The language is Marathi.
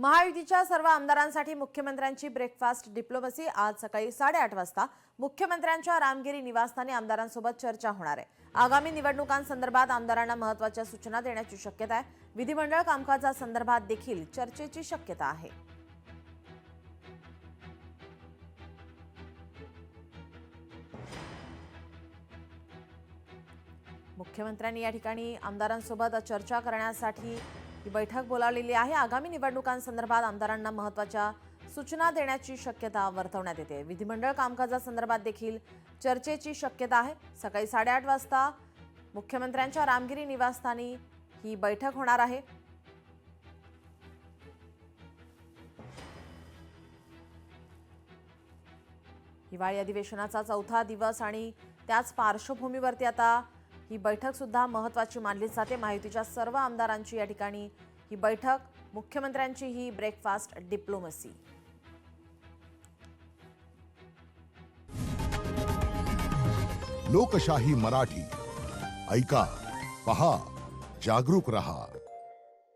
महायुतीच्या सर्व आमदारांसाठी मुख्यमंत्र्यांची ब्रेकफास्ट डिप्लोमसी आज सकाळी 8:30 वाजता मुख्यमंत्र्यांच्या रामगिरी निवासस्थानी आमदारांसोबत चर्चा होणार आहे। आगामी निवडणुकांसंदर्भात आमदारांना महत्त्वाच्या सूचना देण्याची शक्यता आहे। विधिमंडळ कामकाजासंदर्भात देखील चर्चेची शक्यता आहे। मुख्यमंत्र्यांनी या ठिकाणी आमदारांसोबत चर्चा करण्यासाठी ही बैठक बोलावलेली आहे। आगामी निवडणुकांसंदर्भात आमदारांना महत्त्वाच्या सूचना देण्याची शक्यता वर्तवण्यात येते। विधिमंडळ कामकाजासंदर्भात देखील चर्चेची शक्यता आहे। सकाळी 8:30 वाजता मुख्यमंत्र्यांच्या रामगिरी निवासस्थानी ही बैठक होणार आहे। हिवाळी अधिवेशनाचा चौथा दिवस आणि त्याच पार्श्वभूमीवरती आता ही बैठक सुद्धा महत्त्वाची मानली जाते। महायुतीच्या सर्व आमदारांची या ठिकाणी ही बैठक, मुख्यमंत्र्यांची ही ब्रेकफास्ट डिप्लोमसी। लोकशाही मराठी ऐका, पहा, जागरूक रहा।